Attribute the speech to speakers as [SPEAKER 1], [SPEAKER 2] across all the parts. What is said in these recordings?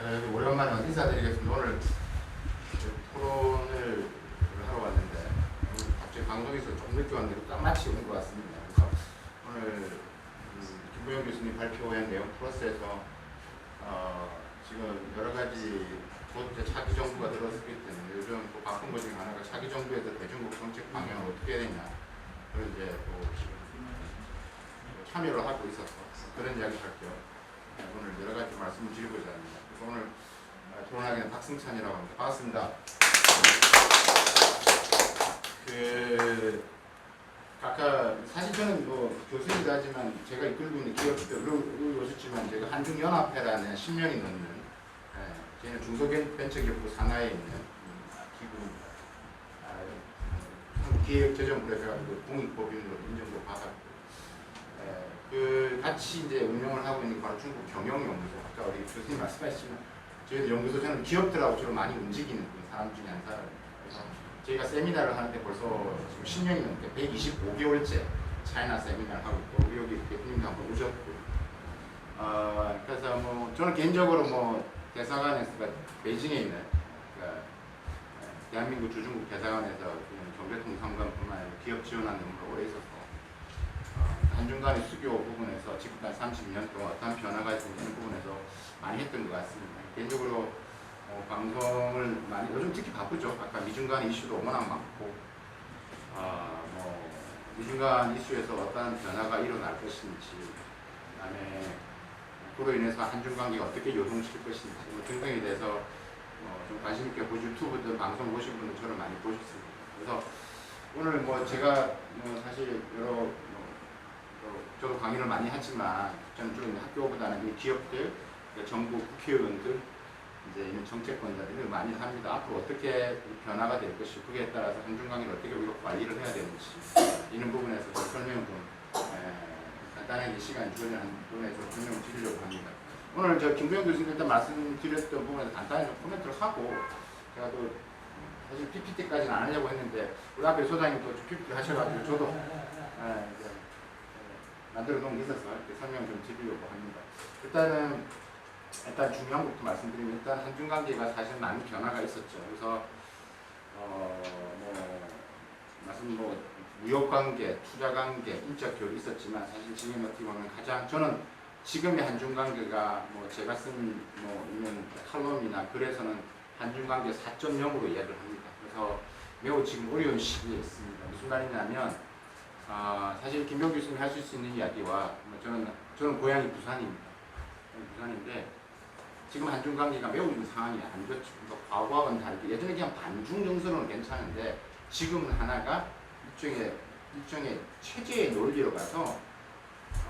[SPEAKER 1] 제가 여기 오랜만에 인사드리겠습니다. 오늘 토론을 하러 왔는데 갑자기 방송에서 조금 늦게 왔는데 딱 마치 온 것 같습니다. 그래서 오늘 김부영 교수님 발표한 내용 플러스에서 지금 여러 가지 곧 이제 차기 정부가 들어서기 때문에 요즘 또 바쁜 것 중에 하나가 차기 정부에서 대중국 정책 방향을 어떻게 해야 되냐 그런 이제 또 참여를 하고 있어서 그런 이야기 할게요. 오늘 여러 가지 말씀을 드리고자 합니다. 그래서 오늘 토론하게 된 박승찬이라고 합니다. 반갑습니다. 아까 사실 저는 뭐 교수이기도 하지만 제가 이끌고 있는 기업들을 오셨지만 제가 한중연합회라는 10년이 넘는 저희는 중소벤처기업부 산하에 있는 기구 기획재정부에 해가지고 공익법인으로 인정도 받았고 같이 이제 운영을 하고 있는 게 바로 중국 경영연구소. 아까 우리 교수님 말씀하셨지만 저희 연구소 저는 기업들하고 주로 많이 움직이는 사람 중에 한 사람입니다. 그래서 저희가 세미나를 하는데 벌써 지금 10년이 넘게 125개월째 차이나 세미나를 하고 있고 우리 여기 대표님도 한번 오셨고 그래서 뭐 저는 개인적으로 뭐 대사관에서가 베이징에 있는 대한민국 주중국 대사관에서 경제통상관뿐만 아니라 기업 지원하는 업무를 오래 있어서 한중 간의 수교 부분에서 지금까지 32년 동안 어떤 변화가 있는지 부분에서 많이 했던 것 같습니다. 개인적으로 방송을 많이 요즘 특히 바쁘죠. 아까 미중 간 이슈도 워낙 많고 미중 간 이슈에서 어떤 변화가 일어날 것인지 그다음에 그로 인해서 한중 관계가 어떻게 요동칠 것인지 뭐 등등에 대해서 좀 관심 있게 유튜브든 방송 보신 분들 저를 많이 보셨습니다. 그래서 오늘 뭐 제가 사실 여러 저도 강의를 많이 하지만 저는 주로 학교보다는 이 기업들, 정부 국회의원들, 이제 이런 정책권자들을 많이 합니다. 앞으로 어떻게 변화가 될 것이고 그에 따라서 한중 관계를 어떻게 우리가 관리를 해야 되는지 이런 부분에서 설명을 좀 간단하게 시간 주어지는 부분에서 설명을 드리려고 합니다. 오늘 저 김부영 교수님 일단 말씀드렸던 부분에서 간단히 좀 코멘트를 하고 제가 또 사실 PPT까지는 안 하려고 했는데 우리 앞에 소장님도 PPT 하셔가지고 저도 만들어 놓은 게 있어서 이렇게 설명 좀 드리려고 합니다. 일단 중요한 것부터 말씀드리면 일단 한중 관계가 사실 많은 변화가 있었죠. 그래서 무역 관계, 투자 관계, 인적 교류 있었지만 사실 지금 어떻게 보면 가장 저는 지금의 한중 관계가 제가 쓴 있는 칼럼이나 글에서는 한중 관계 4.0으로 이야기를 합니다. 그래서 매우 지금 어려운 시기에 있습니다. 무슨 말이냐면 사실 김병 교수님이 하실 수 있는 이야기와 저는 고향이 부산인데 지금 한중 관계가 매우 상황이 안 좋죠. 과거와는 다르게 예전에 그냥 반중 정서로는 괜찮은데 지금은 하나가 일종의 체제의 논리로 가서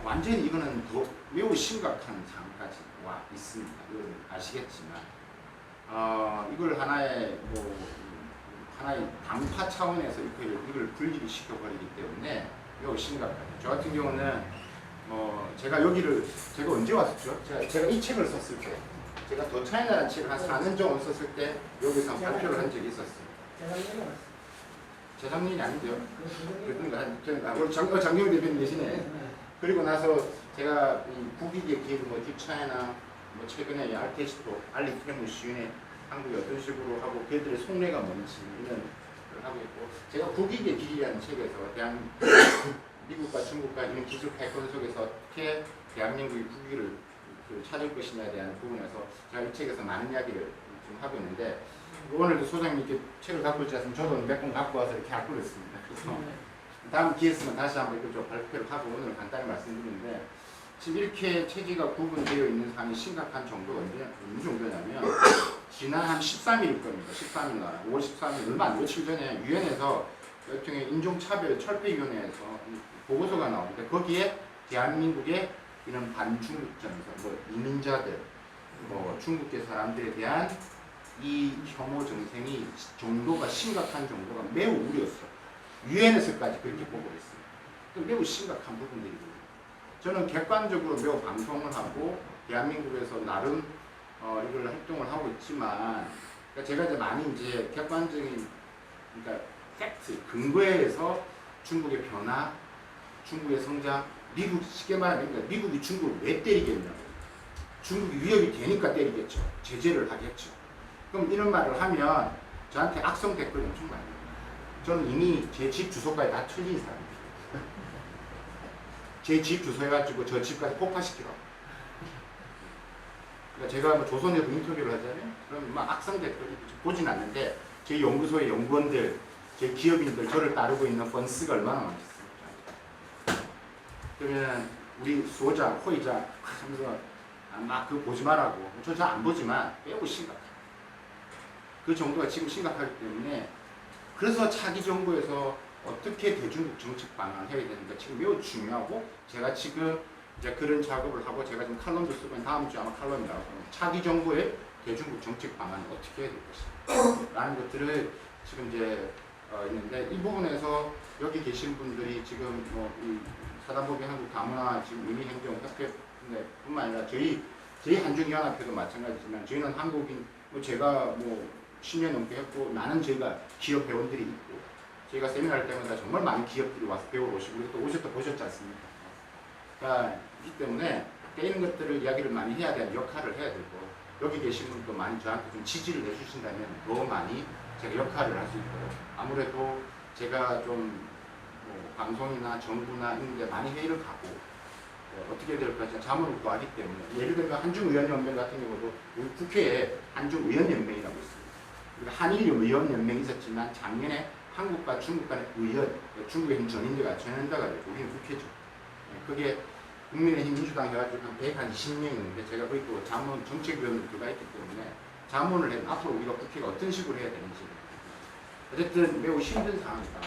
[SPEAKER 1] 완전히 이거는 매우 심각한 상황까지 와 있습니다. 이걸 아시겠지만 이걸 하나의 당파 차원에서 이걸 분리를 시켜버리기 때문에 매우 심각하죠. 저 같은 경우는 제가 언제 왔었죠? 제가 이 책을 썼을 때 제가 더 차이나라는 책을 한 4년 정도 썼을 때 여기서 발표를 한 적이 있었어요. 재작년이 아닌데요. 장경희 대표님 계시네. 그리고 나서 제가 국익의 기획 딥차이나 최근에 알테스토, 알리프레무 시윤의 한국이 어떤 식으로 하고 걔들의 속내가 뭔지 이런 걸 하고 있고 제가 국익의 길이라는 책에서 미국과 중국과 이런 기술 패권 속에서 어떻게 대한민국이 국익을 찾을 것이냐에 대한 부분에서 제가 이 책에서 많은 이야기를 좀 하고 있는데 오늘도 소장님 이렇게 책을 갖고 있지 않습니까? 저도 몇 권 갖고 와서 이렇게 갖고 있습니다. 그래서 다음 기회 있으면 다시 한번 이렇게 좀 발표를 하고 오늘 간단히 말씀드리는데 지금 이렇게 체제가 구분되어 있는 상황이 심각한 정도가 어느 정도냐면 지난 한 13일일 겁니다. 13일 날 5월 13일 얼마 안 며칠 전에 유엔에서 일종의 인종차별 철폐위원회에서 보고서가 나오는데 거기에 대한민국의 이런 반중국 정서, 이민자들, 중국계 사람들에 대한 이 혐오 정생이 정도가 심각한 정도가 매우 우려스러워. 유엔에서까지 그렇게 보고 있습니다. 매우 심각한 부분들이거든요. 저는 객관적으로 매우 방송을 하고 대한민국에서 나름 이걸 활동을 하고 있지만 제가 이제 많이 객관적인 팩트, 근거에 의해서 중국의 변화, 중국의 성장, 쉽게 말하면 미국이 중국을 왜 때리겠냐고. 중국이 위협이 되니까 때리겠죠. 제재를 하겠죠. 그럼 이런 말을 하면 저한테 악성 댓글이 엄청 많이 나요. 저는 이미 제 집 주소까지 다 틀린 사람입니다. 제 집 주소 해가지고 저 집까지 폭파시키라고. 그러니까 제가 뭐 조선일보 인터뷰를 하잖아요. 그럼 막 악성 댓글이 보진 않는데 제 연구소의 연구원들, 제 기업인들, 저를 따르고 있는 펀스가 얼마나 많겠습니까? 그러면 우리 수호자, 호의자 하면서 막 그거 보지 말라고. 저 잘 안 보지만 매우 심각해요. 그 정도가 지금 심각하기 때문에 그래서 차기 정부에서 어떻게 대중국 정책 방안을 해야 되는가 지금 매우 중요하고 제가 지금 이제 그런 작업을 하고 제가 지금 칼럼도 쓰고 다음 주에 아마 칼럼이 나올 겁니다. 차기 정부의 대중국 정책 방안을 어떻게 해야 될 것인가 라는 것들을 지금 이제 있는데 이 부분에서 여기 계신 분들이 지금 이 사단법인 한국 다문화 지금 의미행정협회 뿐만 아니라 저희 한중연합회도 마찬가지지만 저희는 한국인 제가 10년 넘게 했고 많은 저희가 기업 회원들이 있고 저희가 세미나 할 때마다 정말 많은 기업들이 와서 배우러 오시고 우리 또 보셨지 않습니까? 그러니까 이 때문에 이런 것들을 이야기를 많이 해야 되는 역할을 해야 되고 여기 계신 분도 많이 저한테 좀 지지를 해주신다면 더 많이 제가 역할을 할 수 있도록 아무래도 제가 좀 방송이나 정부나 이런 데 많이 회의를 가고 어떻게 될까 자문을 구하기 때문에 예를 들면 한중의원연맹 같은 경우도 우리 국회에 한중의원연맹이라고 있습니다. 한일의원연맹이 있었지만 작년에 한국과 중국 간의 의원, 중국에 있는 전인대가 전현다가 되고 우리는 국회죠. 그게 국민의힘 민주당 해가지고 한 120명이었는데 제가 거기 또 자문 정책위원으로 들어가 있기 때문에 자문을 해서 앞으로 우리가 국회가 어떤 식으로 해야 되는지 어쨌든 매우 힘든 상황이다.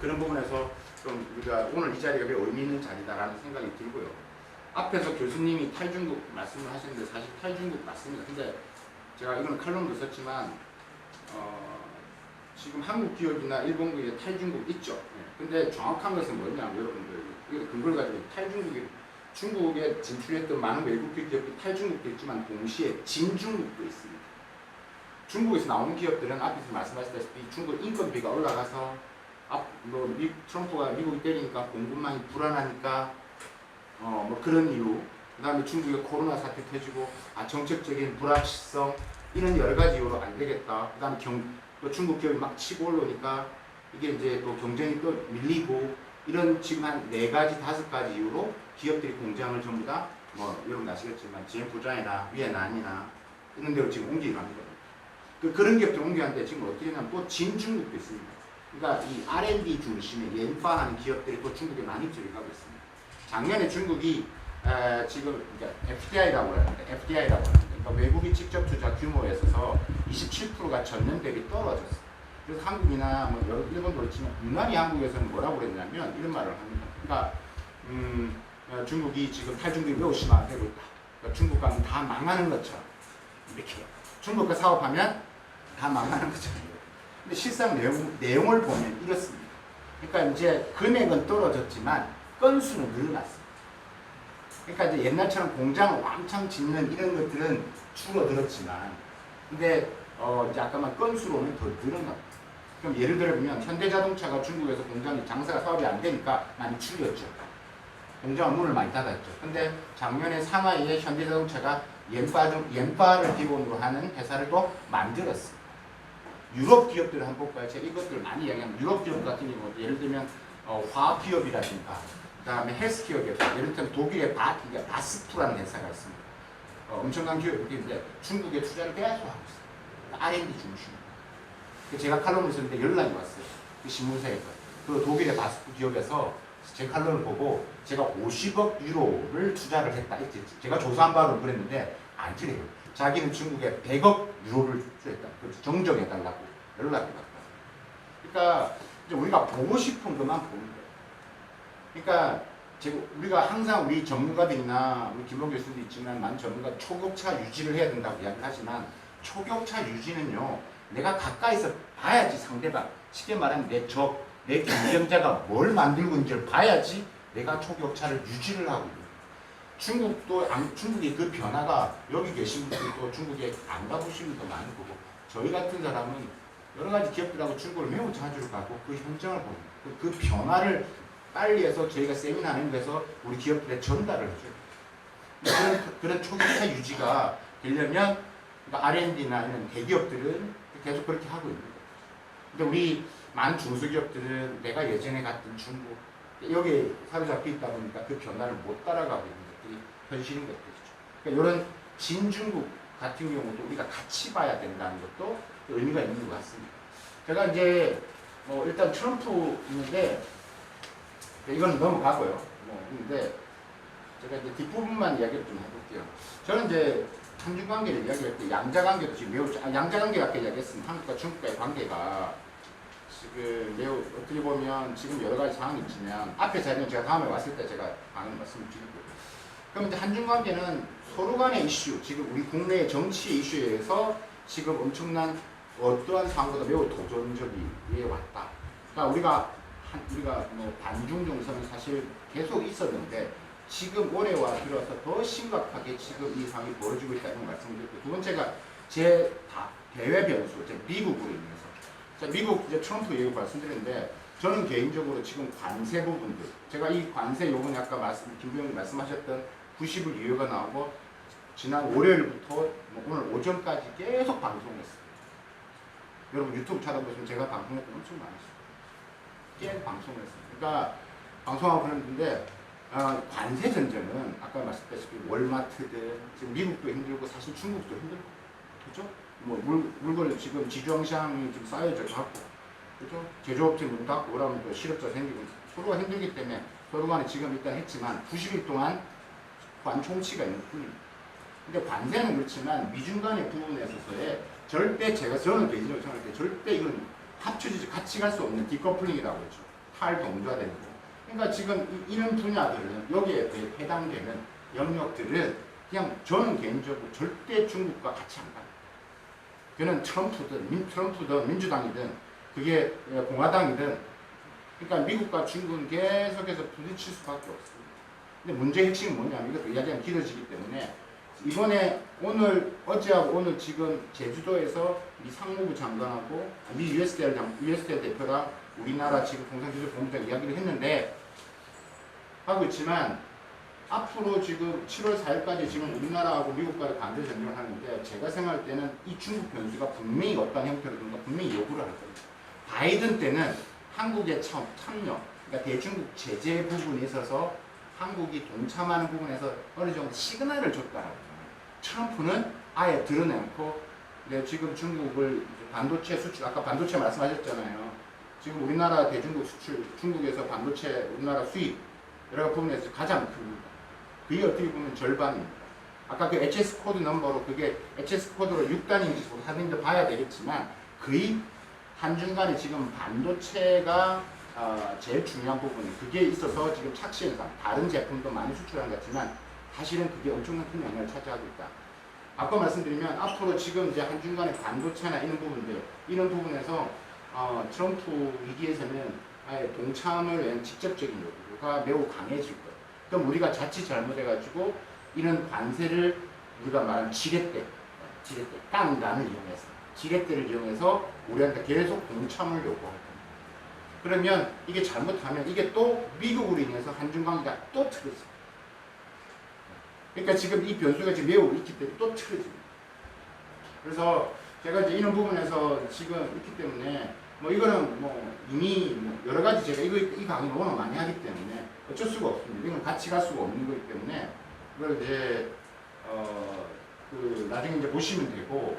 [SPEAKER 1] 그런 부분에서 좀 우리가 오늘 이 자리가 매우 의미 있는 자리다라는 생각이 들고요. 앞에서 교수님이 탈중국 말씀을 하셨는데 사실 탈중국 맞습니다. 근데 제가 이거는 칼럼도 썼지만 지금 한국 기업이나 일본 기업에 탈중국 있죠. 근데 정확한 것은 뭐냐면 여러분들 이거 근거를 가지고 탈중국이 중국에 진출했던 많은 외국 기업이 탈중국도 있지만 동시에 진중국도 있습니다. 중국에서 나오는 기업들은 앞에서 말씀하셨다시피 중국 인건비가 올라가서 트럼프가 미국이 때리니까 공급망이 불안하니까 그런 이유 그 다음에 중국의 코로나 사태 터지고 정책적인 불확실성 이런 여러 가지 이유로 안 되겠다. 그 다음에 또 중국 기업이 막 치고 올라오니까 이게 이제 또 경쟁이 또 밀리고 이런 지금 한 4가지, 5가지 이유로 기업들이 공장을 전부 다 여러분 아시겠지만 GM 부장이나 위에난이나 이런 데로 지금 옮기기로 합니다. 그런 기업들 옮겨는데 지금 어떻게 되냐면 또 진중국도 있습니다. 그러니까 이 R&D 중심의研发하는 기업들이 또 중국에 많이 들어가고 있습니다. 작년에 중국이 지금 FDI라고 하는데 그러니까 외국인 직접 투자 규모에 있어서 27%가 전년 대비 떨어졌어요. 그래서 한국이나 일본도 그렇지만 유난히 한국에서는 뭐라고 그랬냐면 이런 말을 합니다. 그러니까 중국이 지금 탈중국이 매우 심화되고 있다. 그러니까 중국과는 다 망하는 것처럼 이렇게 중국과 사업하면 다 망하는 것처럼. 근데 실상 내용을 보면 이렇습니다. 그러니까 이제 금액은 떨어졌지만 건수는 늘어났습니다. 그러니까 이제 옛날처럼 공장을 왕창 짓는 이런 것들은 줄어들었지만, 근데 이제 아까만 건수로는 더 늘어났다. 그럼 예를 들어 보면 현대자동차가 중국에서 공장이 장사가 사업이 안 되니까 많이 줄였죠. 공장 문을 많이 닫았죠. 근데 작년에 상하이에 현대자동차가研发를 기본으로 하는 회사를 또 만들었어요. 유럽 기업들을 한번 볼까요? 제가 이것들을 많이 이야기합니다. 유럽 기업 같은 경우도 예를 들면 화학 기업이라든가 그 다음에 헬스 기업이 예를 들면 독일의 바스프라는 회사가 있습니다. 엄청난 기업인데 중국에 투자를 계속 하고 있어요. R&D 중심. 제가 칼럼을 썼는데 연락이 왔어요. 그 신문사에서. 그 독일의 바스프 기업에서 제 칼럼을 보고 제가 50억 유로를 투자를 했다. 이렇게 제가 조사한 바로 그랬는데 안 그래요. 자기는 중국에 100억 유로를 투자했다. 그래서 정정해달라고 연락이 왔다. 그러니까 이제 우리가 보고 싶은 것만 보는 거예요. 그러니까 우리가 항상 우리 전문가들이나 우리 김홍 교수도 있지만 많은 전문가 초격차 유지를 해야 된다고 이야기를 하지만 초격차 유지는요. 내가 가까이서 봐야지 상대방 쉽게 말하면 내 경쟁자가 뭘 만들고 있는지를 봐야지 내가 초격차를 유지를 하고 있는 중국의 그 변화가 여기 계신 분들도 중국에 안 가보시는 분도 많은 거고 저희 같은 사람은 여러 가지 기업들하고 중국을 매우 자주 가고 그 현장을 보는 그 변화를 빨리 해서 저희가 세미나를 해서 우리 기업들에 전달을 해줘요. 그런 초기화 유지가 되려면 그러니까 R&D나 이런 대기업들은 계속 그렇게 하고 있는 거예요. 근데 우리 많은 중소기업들은 내가 예전에 갔던 중국 여기에 사로잡혀 있다 보니까 그 변화를 못 따라가고 있는 것들이 현실인 것들이죠. 그러니까 이런 진중국 같은 경우도 우리가 같이 봐야 된다는 것도 의미가 있는 것 같습니다. 제가 이제 뭐 일단 트럼프 있는데 이건 넘어가고요. 근데 제가 이제 뒷부분만 이야기를 좀 해볼게요. 저는 이제 한중 관계를 이야기할 때 양자 관계도 지금 매우 양자 관계 아까 이야기했습니다. 한국과 중국과의 관계가 지금 매우 어떻게 보면 지금 여러 가지 상황이 있지만 앞에 자리는 제가 다음에 왔을 때 제가 방금 말씀드리고 그럼 이제 한중 관계는 서로 간의 이슈 지금 우리 국내의 정치 이슈에 의해서 지금 엄청난 어떠한 상황보다 매우 도전적이에 왔다. 그러니까 우리가 뭐 반중 정서는 사실 계속 있었는데 지금 올해와 들어서 더 심각하게 지금 이 상황이 벌어지고 있다는 말씀드렸고 두 번째가 제 대외 변수, 제 미국으로 인해서 자, 미국 이제 트럼프 얘기 말씀드렸는데 저는 개인적으로 지금 관세 부분들 제가 이 관세 요번에 아까 김부영님 말씀하셨던 90일 이유가 나오고 지난 월요일부터 뭐 오늘 오전까지 계속 방송했어요. 여러분 유튜브 찾아보시면 제가 방송했던 엄청 많았어요. 계속 방송을 했어요. 그러니까 방송하고 그랬는데 관세 전쟁은 아까 말씀드렸다시피 월마트든 지금 미국도 힘들고 사실 중국도 힘들고 그렇죠? 뭐 물건을 지금 지주항상이 좀 쌓여져 갖고 그렇죠? 제조업체 문 닫고 오라면 또 실업자 생기고 서로가 힘들기 때문에 서로 간에 지금 일단 했지만 90일 동안 관총치가 있는 뿐입니다. 근데 관세는 그렇지만 미중 간의 부분에 있어서의 절대 저는 개인적으로 생각할 때 절대 이건 합쳐지지 같이 갈 수 없는 디커플링이라고 그러죠. 탈동조화되는 거. 그러니까 지금 이런 분야들은 여기에 해당되는 영역들은 그냥 저는 개인적으로 절대 중국과 같이 안 가요. 그는 트럼프든 민주당이든 그게 공화당이든 그러니까 미국과 중국은 계속해서 부딪힐 수밖에 없습니다. 근데 문제의 핵심은 뭐냐면 이것도 이야기하면 길어지기 때문에 이번에 어제하고 오늘 지금 제주도에서 미 상무부 장관하고 미 USDA 대표랑 우리나라 지금 통상기술본부장 이야기를 했는데 하고 있지만 앞으로 지금 7월 4일까지 지금 우리나라하고 미국과의 관세 전쟁을 하는데 제가 생각할 때는 이 중국 변수가 분명히 어떤 형태로든가 분명히 요구를 할 겁니다. 바이든 때는 한국의 참여, 그러니까 대중국 제재 부분에 있어서 한국이 동참하는 부분에서 어느 정도 시그널을 줬다라고. 트럼프는 아예 드러내놓고 지금 중국을 반도체 수출, 아까 반도체 말씀하셨잖아요. 지금 우리나라 대중국 수출, 중국에서 반도체 우리나라 수입 여러 부분에서 가장 큽니다. 그게 어떻게 보면 절반입니다. 아까 그 HS 코드 넘버로 그게 HS 코드로 6단인지 4단인지 봐야 되겠지만 거의 한중 간에 지금 반도체가 제일 중요한 부분이 그게 있어서 지금 착시 현상, 다른 제품도 많이 수출한 것 같지만 사실은 그게 엄청난 큰 영향을 차지하고 있다. 아까 말씀드리면 앞으로 지금 이제 한중 간의 반도체나 이런 부분들, 이런 부분에서 트럼프 위기에서는 아예 동참을 위한 직접적인 요구가 매우 강해질 거예요. 그럼 우리가 자칫 잘못해가지고 이런 관세를 우리가 말하는 지렛대, 깡단을 이용해서, 지렛대를 이용해서 우리한테 계속 동참을 요구할 겁니다. 그러면 이게 잘못하면 이게 또 미국으로 인해서 한중 관계가 또 틀어져요. 그러니까 지금 이 변수가 지금 매우 있기 때문에 또 틀어집니다. 그래서 제가 이제 이런 부분에서 지금 있기 때문에 뭐 이거는 뭐 이미 뭐 여러 가지 제가 이 강의 워낙 많이 하기 때문에 어쩔 수가 없습니다. 이건 같이 갈 수가 없는 거기 때문에 이걸 이제 나중에 이제 보시면 되고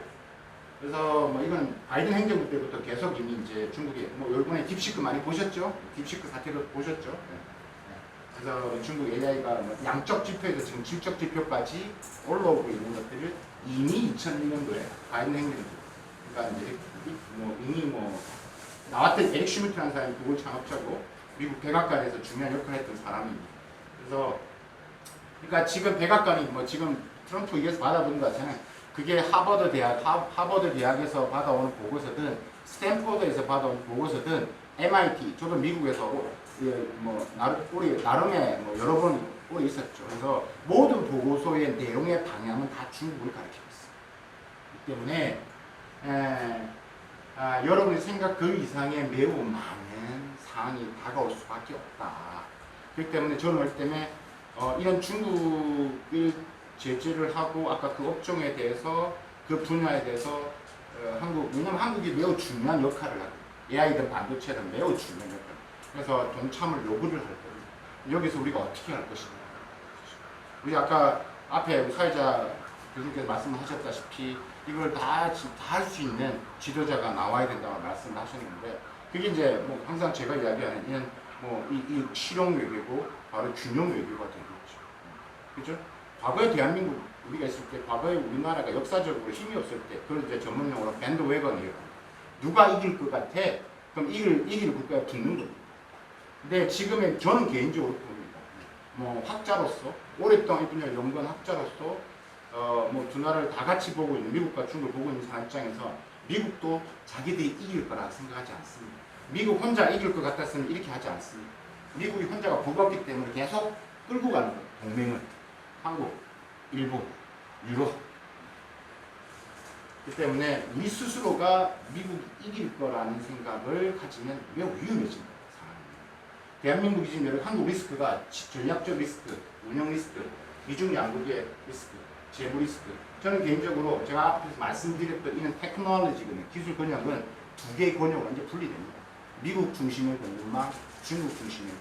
[SPEAKER 1] 그래서 뭐 이건 바이든 행정부 때부터 계속 이미 이제 중국이 뭐 요번에 딥시크 많이 보셨죠? 딥시크 사태도 보셨죠? 네. 그래서 중국 AI가 뭐 양적 지표에서 지금 질적 지표까지 올라오고 있는 것들을 이미 2001년도에 바이든 행정부 그러니까 이제 이미 나왔던 에릭 슈미트라는 사람이 구글 창업자고 미국 백악관에서 중요한 역할을 했던 사람입니다. 그래서 그러니까 지금 백악관이 뭐 지금 트럼프 위에서 받아본 것 같잖아요. 그게 하버드 대학에서 받아오는 보고서든 스탠포드에서 받아온 보고서든 MIT 저도 미국에서 나름의 뭐 여러 번 오래 있었죠. 그래서 모든 보고서의 내용의 방향은 다 중국을 가리키고 있어요. 그렇기 때문에 여러분의 생각 그 이상의 매우 많은 상황이 다가올 수밖에 없다. 그렇기 때문에 저는 올 때문에 이런 중국을 제재를 하고 아까 그 업종에 대해서 그 분야에 대해서 왜냐면 한국이 매우 중요한 역할을 하고 AI든 반도체든 매우 중요한 역할. 그래서 동참을 요구를 할 겁니다. 여기서 우리가 어떻게 할 것인가. 우리 아까 앞에 우리 사회자 교수님께서 말씀하셨다시피 이걸 다 할 수 있는 지도자가 나와야 된다고 말씀을 하셨는데 그게 이제 뭐 항상 제가 이야기하는 이런 이 실용 외교고 바로 균형 외교가 되겠죠. 그죠? 과거에 대한민국 우리가 있을 때 과거에 우리나라가 역사적으로 힘이 없을 때 그걸 이제 전문용어로 밴드웨건이에요. 누가 이길 것 같아? 그럼 이길 국가에 붙는 겁니다. 근데 지금의 저는 개인적으로 봅니다. 뭐 학자로서 오랫동안 이분야 연구한 학자로서 두 나라를 다 같이 보고 있는 미국과 중국을 보고 있는 사람 입장에서 미국도 자기들이 이길 거라 생각하지 않습니다. 미국 혼자 이길 것 같았으면 이렇게 하지 않습니다. 미국이 혼자가 버겁기 때문에 계속 끌고 가는 거예요. 동맹을. 한국, 일본, 유럽. 그 때문에 우리 스스로가 미국이 이길 거라는 생각을 가지면 매우 위험해집니다. 대한민국이 지금 여러 한국 리스크가 전략적 리스크, 운영 리스크, 미중 양국의 리스크, 재무 리스크. 저는 개인적으로 제가 앞에서 말씀드렸던 이런 테크놀로지는 기술 권역은 두 개의 권역으로 이제 분리됩니다. 미국 중심의 권역만 중국 중심의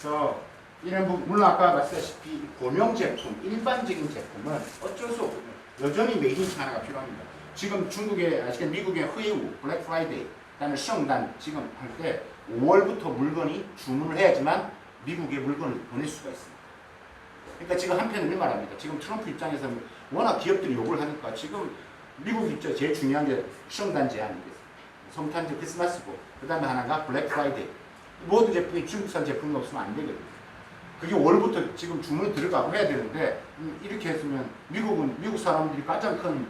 [SPEAKER 1] 권역입니다. 이런 부분, 물론 아까 말씀하셨다시피 고명 제품, 일반적인 제품은 어쩔 수 없거든요. 여전히 메이드 인 차이나가 필요합니다. 지금 중국의, 미국의 흐이우, 블랙 프라이데이, 그다음에 성단 지금 할 때 5월부터 물건이 주문을 해야지만 미국에 물건을 보낼 수가 있습니다. 그러니까 지금 한편은 이 말합니다. 지금 트럼프 입장에서는 워낙 기업들이 요구를 하니까 지금 미국 입장 제일 중요한 게 성단 제한이겠습니다. 성탄절 크리스마스고 그 다음에 하나가 블랙 프라이데이. 모든 제품이 중국산 제품이 없으면 안 되거든요. 그게 5월부터 지금 주문이 들어가고 해야 되는데 이렇게 했으면 미국 사람들이 가장 큰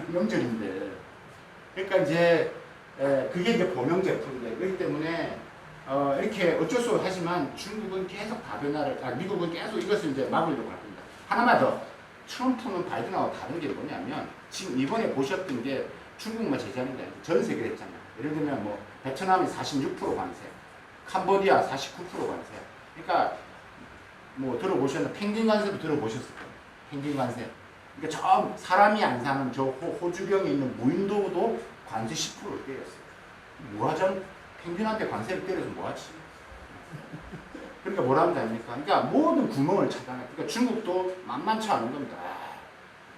[SPEAKER 1] 명절인데 그러니까 이제 그게 이제 범용 제품인데 그렇기 때문에 이렇게 어쩔 수 없이 하지만 중국은 계속 다변화를 미국은 계속 이것을 이제 막으려고 할 겁니다. 하나만 더 트럼프는 바이든하고 다른 게 뭐냐면 지금 이번에 보셨던 게 중국만 제재하는 게 아니고 전 세계를 했잖아요. 예를 들면 뭐 베트남이 46% 관세, 캄보디아 49% 관세. 그러니까 뭐 들어보셨나? 펭귄 관세도 들어보셨을 거예요. 펭귄 관세. 그러니까 저 사람이 안 사는 저 호주경에 있는 무인도도 관세 10%를 때렸어요. 뭐하자면 펭귄한테 관세를 때려서 뭐하지? 그러니까 뭐라는지 아닙니까? 그러니까 모든 구멍을 차단해. 그러니까 중국도 만만치 않은 겁니다.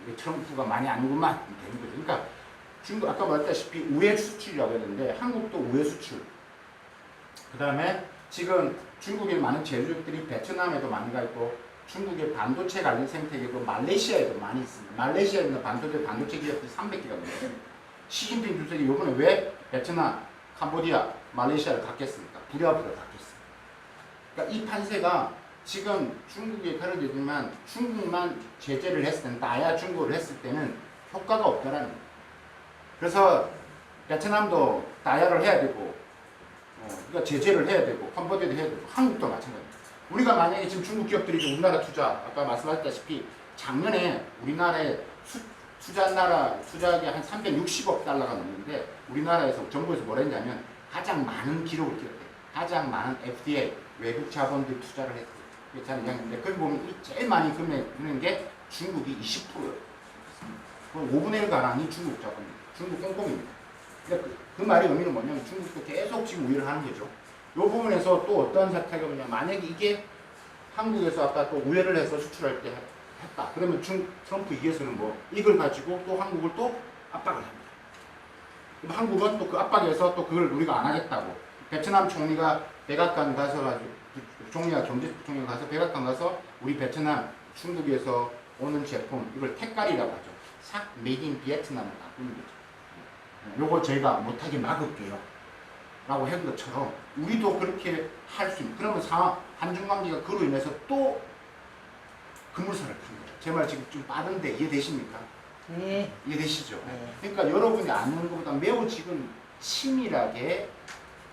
[SPEAKER 1] 이게 트럼프가 많이 아는구만 되는 거죠. 그러니까 중국 아까 말했다시피 우회 수출이라고 했는데 한국도 우회 수출. 그 다음에 지금 중국의 많은 제조업들이 베트남에도 많이 가 있고 중국의 반도체 관련 생태계도 말레이시아에도 많이 있습니다. 말레이시아에 있는 반도체 기업들이 300개가 넘어요. 시진핑 주석이 이번에 왜 베트남, 캄보디아, 말레이시아를 갖겠습니까? 부랴부랴 갖겠습니다. 그러니까 이 판세가 지금 중국에 가려지지만 중국만 제재를 했을 때는 나야 중국을 했을 때는 효과가 없다라는 거예요. 그래서 베트남도 나야를 해야 되고 그러니까 제재를 해야 되고 캄보디아도 해야 되고 한국도 마찬가지입니다. 우리가 만약에 지금 중국 기업들이 우리나라 투자 아까 말씀하셨다시피 작년에 우리나라에 투자액이 한 360억 달러가 넘는데 우리나라에서 정부에서 뭐라 했냐면 가장 많은 기록을 기록해요. 가장 많은 FDA 외국 자본들이 투자를 했어요. 그렇다는 이야기인데 거기 보면 제일 많이 금액 드는 게 중국이 20%예요. 5분의 1 가량이 중국 자본입니다. 중국 꽁꽁입니다. 그러니까 그 말의 의미는 뭐냐면 중국도 계속 지금 우회를 하는 거죠. 이 부분에서 또 어떤 사태가 오냐 만약에 이게 한국에서 아까 또 우회를 해서 수출할 때 했다. 그러면 트럼프 이에서는 뭐 이걸 가지고 또 한국을 또 압박을 합니다. 그럼 한국은 또 그 압박에서 또 그걸 우리가 안 하겠다고. 베트남 총리가 백악관 가서 총리가 경제총리가 가서 백악관 가서 우리 베트남 중국에서 오는 제품 이걸 택갈이라고 하죠. 싹 메이드 인 베트남을 바꾸는 거죠. 요거 저희가 못하게 막을게요. 라고 한 것처럼 우리도 그렇게 할 수 있는 그러면 한중관계가 그로 인해서 또 급물살을 탄 거죠. 제 말 지금 좀 빠른데 이해되십니까? 네. 이해되시죠? 네. 그러니까 여러분이 아는 것보다 매우 지금 치밀하게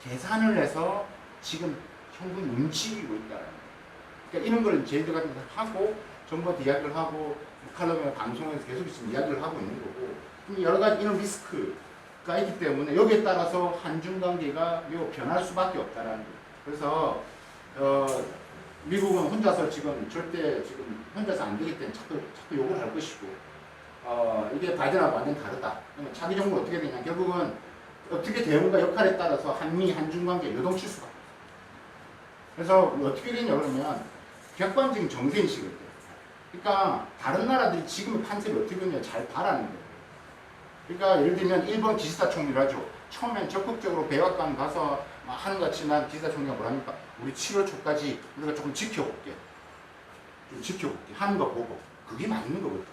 [SPEAKER 1] 계산을 해서 지금 현금이 움직이고 있다는 거예요. 그러니까 이런 걸 저희들 같은 거 하고 정부한테 이야기를 하고 칼럼이나 방송에서 계속 지금 이야기를 하고 있는 거고 여러 가지 이런 리스크가 있기 때문에 여기에 따라서 한중 관계가 매우 변할 수밖에 없다라는 거예요. 그래서 미국은 혼자서 지금 절대 지금 혼자서 안 되기 때문에 자꾸 욕을 할 것이고, 이게 바이든하고 완전 다르다. 자기 정부는 어떻게 되냐. 결국은 어떻게 대응과 역할에 따라서 한중 관계 요동칠 수밖에 없어요. 그래서 어떻게 되냐 그러면 객관적인 정세인식을 돼요. 그러니까 다른 나라들이 지금의 판세를 어떻게 되냐 잘 봐라는 거예요. 그러니까 예를 들면 일본 기시다 총리를 하죠. 처음엔 적극적으로 백악관 가서 하는 것 같지만 기시다 총리가 뭐랍니까? 우리 7월 초까지 우리가 조금 지켜볼게. 좀 지켜볼게. 하는 거 보고. 그게 맞는 거거든.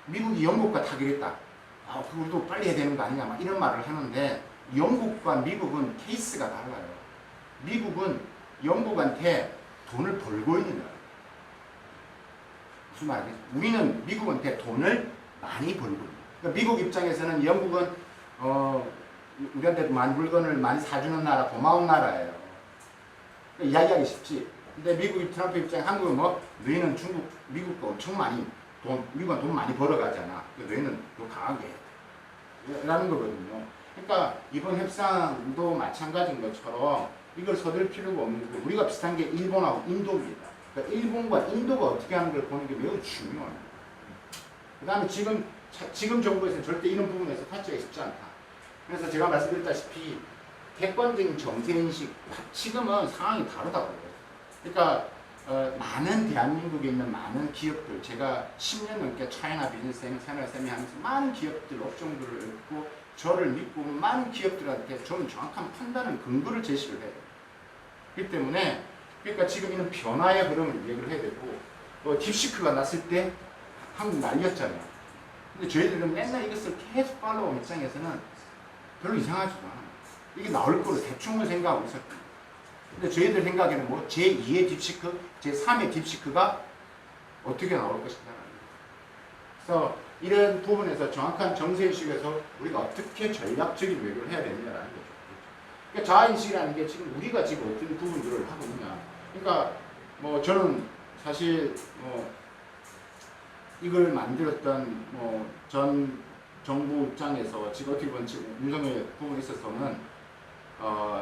[SPEAKER 1] 미국이 영국과 타결했다. 그것도 빨리 해야 되는 거 아니냐. 막 이런 말을 하는데 영국과 미국은 케이스가 달라요. 미국은 영국한테 돈을 벌고 있는 거예요. 무슨 말이지? 우리는 미국한테 돈을 많이 벌고 있는 거예요. 그러니까 미국 입장에서는 영국은 우리한테 물건을 많이 사주는 나라, 고마운 나라예요. 그러니까 이야기하기 쉽지. 근데 미국 트럼프 입장에 한국은 너희는 미국도 엄청 많이 미국은 돈 많이 벌어가잖아. 너희는 더 강하게 해. 라는 거거든요. 그러니까 이번 협상도 마찬가지인 것처럼 이걸 서둘 필요가 없는 거. 우리가 비슷한 게 일본하고 인도입니다. 그러니까 일본과 인도가 어떻게 하는 걸 보는 게 매우 중요해요. 그 다음에 지금 정부에서는 절대 이런 부분에서 타치가 쉽지 않다. 그래서 제가 말씀드렸다시피 객관적인 정세인식, 지금은 상황이 다르다고 해요. 그러니까 많은 대한민국에 있는 많은 기업들, 제가 10년 넘게 차이나 비즈니스 채널 세미하면서 많은 기업들 업종들을 읽고 저를 믿고 많은 기업들한테 저는 정확한 판단을 근거를 제시를 해요. 그렇기 때문에 그러니까 지금 이런 변화의 흐름을 얘기를 해야 되고 딥시크가 났을 때 한국 날렸잖아요. 근데 저희들은 맨날 이것을 계속 팔로우 입장에서는 별로 이상하지도 않아요. 이게 나올 거를 대충을 생각하고 있었거든요. 근데 저희들 생각에는 제2의 딥시크, 제3의 딥시크가 어떻게 나올 것이다. 그래서 이런 부분에서 정확한 정세인식에서 우리가 어떻게 전략적인 외교를 해야 되느냐라는 거죠. 그러니까 자아인식이라는 게 지금 우리가 지금 어떤 부분들을 하고 있냐. 그러니까 저는 사실 이걸 만들었던 전 정부 입장에서 지금 어떻게 보면 윤석열 부분에 있어서는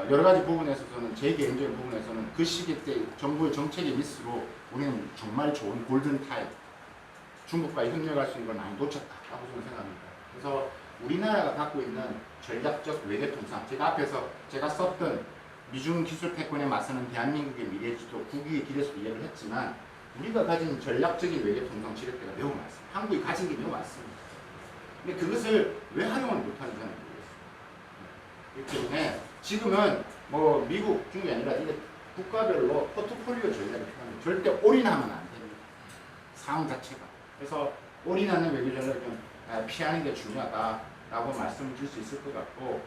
[SPEAKER 1] 여러 가지 부분에 있어서는 제 개인적인 부분에서는 그 시기 때 정부의 정책의 미스로 우리는 정말 좋은 골든 타임 중국과 협력할 수 있는 걸 많이 놓쳤다라고 저는 생각합니다. 그래서 우리나라가 갖고 있는 전략적 외교 통상, 제가 앞에서 제가 썼던 미중 기술 패권에 맞서는 대한민국의 미래지도 국위의 길에서 이야기를 했지만 우리가 가진 전략적인 외교 통상 지렛대가 매우 많습니다. 한국이 가진 게 매우 많습니다. 근데 그것을 왜 활용을 못하는지 모르겠어요. 그렇기 때문에 지금은 미국, 중국이 아니라 이게 국가별로 포트폴리오 전략이 필요합니다. 절대 올인하면 안 됩니다. 상황 자체가. 그래서 올인하는 외교 전략을 좀 피하는 게 중요하다라고 말씀을 드릴 수 있을 것 같고,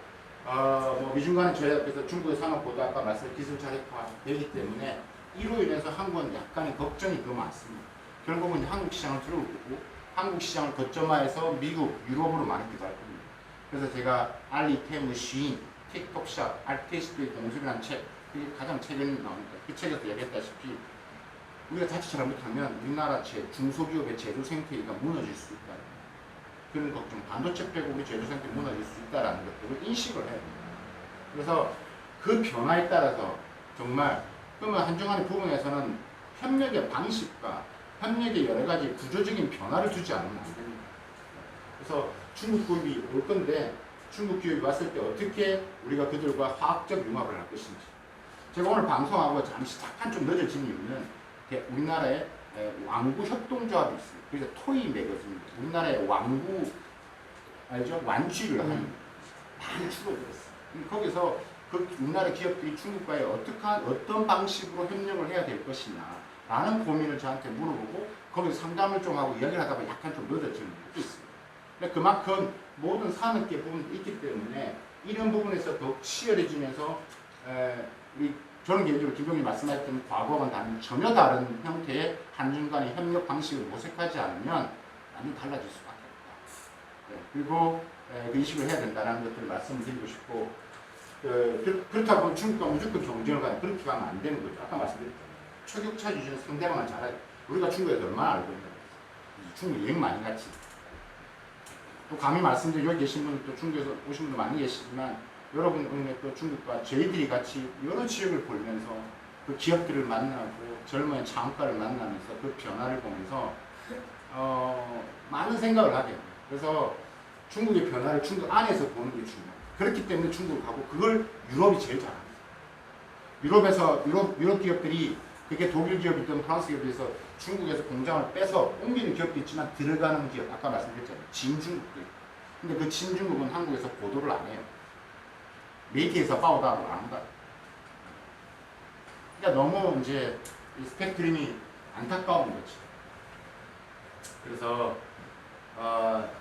[SPEAKER 1] 미중 간의 전략에서 중국의 산업보다 아까 말씀 기술 자력화 되기 때문에 이로 인해서 한국은 약간의 걱정이 더 많습니다. 결국은 한국 시장을 들어오고 한국 시장을 거점화해서 미국, 유럽으로 많이 들어갈 겁니다. 그래서 제가 알리, 테무, 쉬인, 틱톡샵, 알테시트의 공습이라는 책, 그게 가장 최근에 나옵니다. 그 책에서 얘기했다시피 우리가 자칫 잘못하면 우리나라 중소기업의 제조 생태계가 무너질 수 있다. 그런 걱정, 반도체 빼고 우리 제조 생태계 무너질 수 있다는 것들을 인식을 해야 됩니다. 그래서 그 변화에 따라서 정말 그러면 한중간의 부분에서는 협력의 방식과 협력의 여러 가지 구조적인 변화를 주지 않으면 안 됩니다. 그래서 중국 기업이 올 건데 중국 기업이 왔을 때 어떻게 우리가 그들과 화학적 융합을 할 것인지. 제가 오늘 방송하고 잠깐 좀 늦어진 이유는 우리나라에 왕구 협동조합이 있습니다. 그래서 토이 매거진입니다. 우리나라의 왕구 알죠? 완취를 하는 많이 줄어들었어요. 거기서 우리나라 기업들이 중국과의 어떤 방식으로 협력을 해야 될 것이냐 라는 고민을 저한테 물어보고 거기서 상담을 좀 하고 이야기를 하다 보면 약간 좀 늦어지는 것도 있습니다. 그만큼 모든 산업계 부분이 있기 때문에 이런 부분에서 더욱 치열해지면서 저는 개인적으로 김병희 말씀하셨던 과거와는 전혀 다른 형태의 한중 간의 협력 방식을 모색하지 않으면 완전 달라질 수밖에 없다. 그리고 그 인식을 해야 된다는 것들을 말씀드리고 싶고 그렇다고 보면 중국과 무조건 경쟁을 가는 그렇게 가면 안 되는 거죠. 아까 말씀드렸잖아요. 초격차 유지는 상대방을 잘 알아요. 우리가 중국에서 얼마나 알고 있는 거예요. 중국 여행 많이 갔지. 또 감히 말씀드린 여기 계신 분들 또 중국에서 오신 분들 많이 계시지만 여러분 또 중국과 저희들이 같이 여러 지역을 보면서 그 기업들을 만나고 젊은 창업가를 만나면서 그 변화를 보면서 많은 생각을 하게 돼요. 그래서 중국의 변화를 중국 안에서 보는 게 중요해요. 그렇기 때문에 중국을 가고 그걸 유럽이 제일 잘합니다. 유럽 기업들이 그게 독일 기업이든 프랑스 기업에서 중국에서 공장을 빼서 옮기는 기업도 있지만 들어가는 기업, 아까 말씀드렸잖아요. 진중국들. 근데 그 진중국은 한국에서 보도를 안 해요.媒体에서报道안 한다. 그러니까 너무 이제 이 스펙트럼이 안타까운 거지. 그래서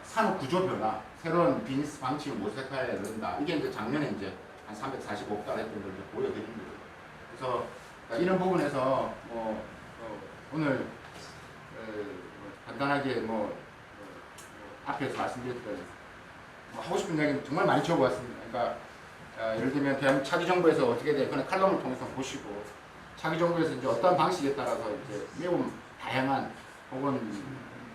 [SPEAKER 1] 산업 구조 변화, 새로운 비즈니스 방식을 모색해야 된다. 이게 이제 작년에 이제 한 345억 달러 했던 걸 이제 보여드린 거예요. 그래서 이런 부분에서 오늘 간단하게 앞에서 말씀드렸던 하고 싶은 이야기는 정말 많이 적어왔습니다. 그러니까 예를 들면 대한민국 차기 정부에서 어떻게 돼? 그냥 칼럼을 통해서 보시고 차기 정부에서 이제 어떤 방식에 따라서 이제 매우 다양한 혹은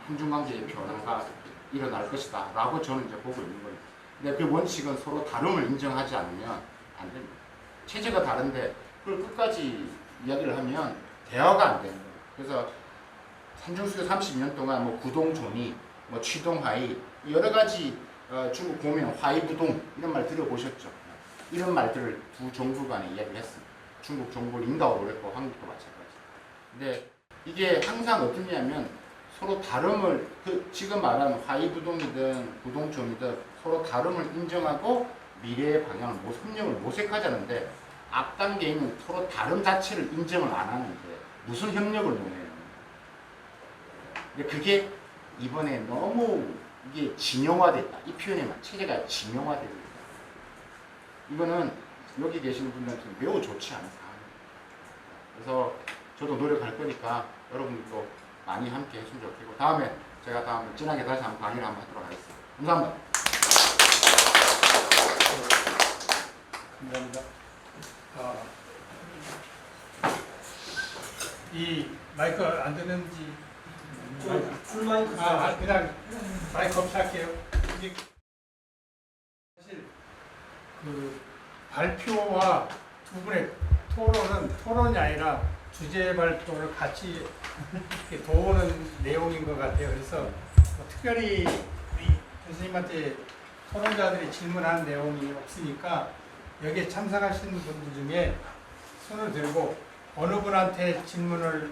[SPEAKER 1] 한중관계의 변화가 일어날 것이다 라고 저는 이제 보고 있는 거예요. 근데 그 원칙은 서로 다름을 인정하지 않으면 안 됩니다. 체제가 다른데 그걸 끝까지 이야기를 하면 대화가 안 되는 거예요. 그래서 산중수교 32년 동안 구동조니, 취동하이 여러 가지 중국 고명, 화이부동 이런 말 들어보셨죠? 이런 말들을 두 정부 간에 이야기를 했습니다. 중국 정부를 인가오로 했고 한국도 마찬가지. 근데 이게 항상 어떠냐면 서로 다름을 지금 말하는 화이부동이든 구동조이든 서로 다름을 인정하고 미래의 방향을 협력을 모색하자는데 앞단계에는 서로 다름 자체를 인정을 안 하는데 무슨 협력을 논해요? 근데 그게 이번에 너무 이게 진영화됐다. 이 표현에 체제가 진영화됩니다. 이거는 여기 계시는 분들한테 매우 좋지 않은 상황입니다. 그래서 저도 노력할 거니까 여러분들도 많이 함께 했으면 좋겠고 다음에 제가 진하게 다시 한번 강의를 한번 하도록 하겠습니다. 감사합니다.
[SPEAKER 2] 감사합니다. 이 마이크 안 되는지
[SPEAKER 3] 풀 마이크
[SPEAKER 2] 그냥 마이크 없이 할게요. 이게 사실 그 발표와 두 분의 토론이 아니라 주제 발표를 같이 이렇게 도우는 내용인 것 같아요. 그래서 특별히 우리 교수님한테 토론자들이 질문한 내용이 없으니까 여기에 참석하신 분들 중에 손을 들고 어느 분한테 질문을